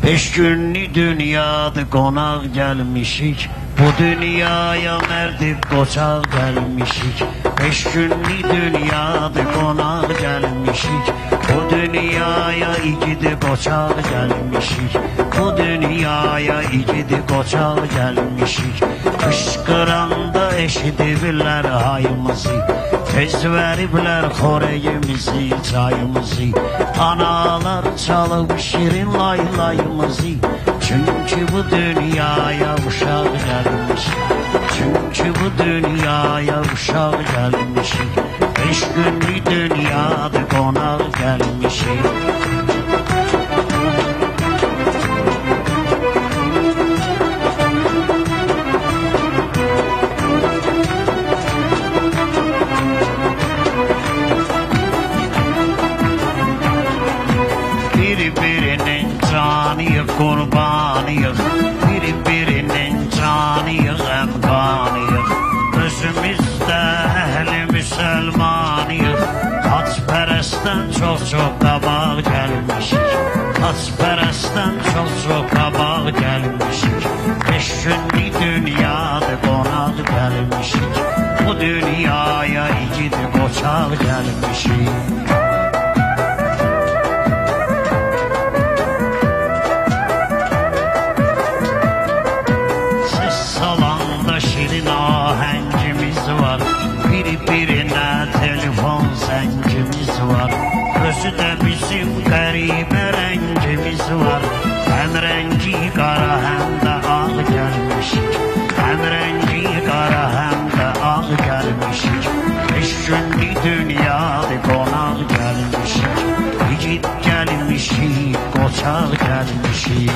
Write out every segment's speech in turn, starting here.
Beş günlük dünyada konak gelmişik, bu dünyaya merdip koçak gelmişik. Beş günlük dünyada konak gelmişik, bu dünyaya ikidi koçak gelmişik. Bu dünyaya ikidi koçak gelmişik. Kışkıranda eşidirler hayımızı, tez veribler xoreyimizi, çayımızı. Analar çalıp şirin laylayımızı, çünkü bu dünyaya uşak gelmiş. Çünkü bu dünyaya uşak gelmişik. Beş günlük dünyada konak gelmişik. Birbirinin canıyıq, qurbanıyıq, birbirinin canıyıq, əmqanıyıq. Özümüzdə əhli müsəlmanıyıq, xaçpərəstdən çox qabaq gəlmişik. Xaçpərəstdən çox qabaq gəlmişik. Beş günlük dünyada qonaq gəlmişik, bu dünyaya igid qoçaq gəlmişik. Şirin ahengimiz var, birbirine telefon zəngimiz var. Özü de bizim qəribə rəngimiz var. Həm rəngi qara, həm də ağ gəlmişik. Həm rəngi qara, həm də ağ gəlmişik. Beş günlük dünyada qonaq gəlmişik. İgid gəlmişik, qoçaq gəlmişik.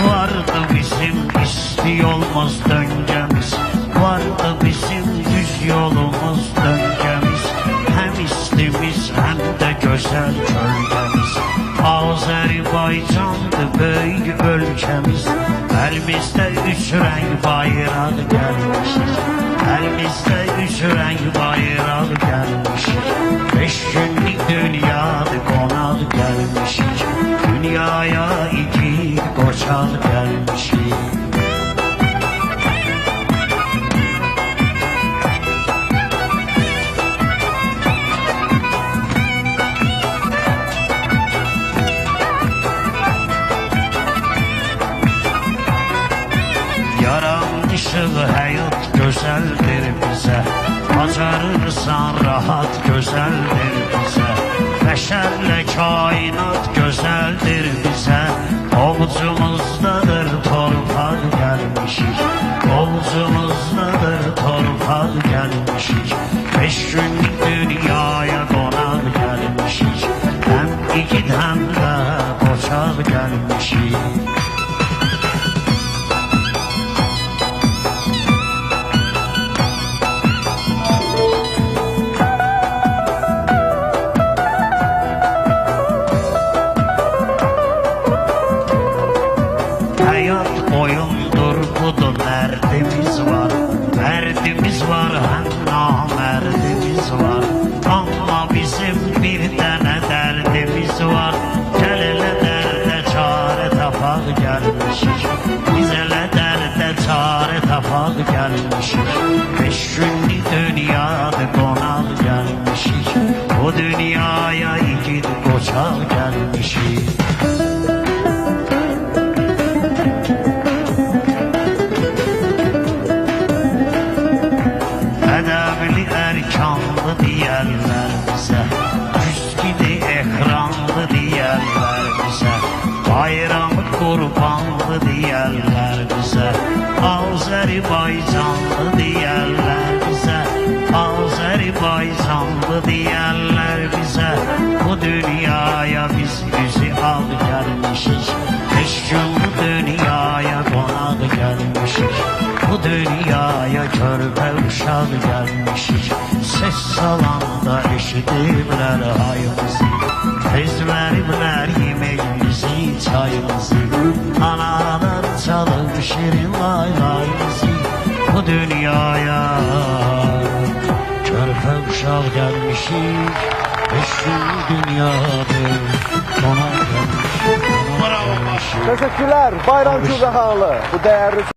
Vardı bizim isti yolumuz, döngemiz. Vardı bizim düz yolumuz, döngemiz. Hem istimiz hem de güzel kölgemiz. Azerbaycan'dı böyük ülkemiz. Elimizde üç renk bayrak gelmişik. Elimizde üç renk bayrak gelmişik. Beş günlük dünyada konak gelmişik. Dünyaya iki koçak gelmişik. Yaranmışıq həyat gözəldir bizə, bacarırsan rahat gözəldir bizə. Bəşərlə kainat gözəldir bizə, ovucumuzdadır torpaq gəlmişik. Ovucumuzdadır torpaq gəlmişik. Beş günlük dünyaya qonaq gəlmişik. Həm igid həm də qoçaq gəlmişik. Hayat oyundur, budur dərdimiz var. Dərdimiz var, həm namərdimiz var. Amma bizim bir dənə dərdimiz var. Gəl elə dərdə çarə tapaq gəlmişik. Biz elə dərdə çarə tapaq gəlmişik. Beş günlük dünyada qonaq gəlmişik. Bu dünyaya igid qoçaq gəlmişik. Ədəbli ərkanlı deyərlər bizə, güzgidi ekranlı deyərlər bizə, bayramı qurbanlı deyərlər bizə, Azərbaycanlı deyərlər bizə, Azərbaycanlı deyərlər bizə. Bu dünyaya biz üzü ağ gəlmişik. Beş gün bu dünyaya qonaq gəlmişik. Bu dünyaya körpə uşaq gəlmişik. Ses salanda eşidirlər hayımızı, tez veriblər yeməyimizi, çayımızı. lay lay bizi bu dünyaya. Körpe uşaq gəlmişik, eşki dünyadır, ona gəlmişik. Teşekkürler Bayram Kübrehanlı bu değerli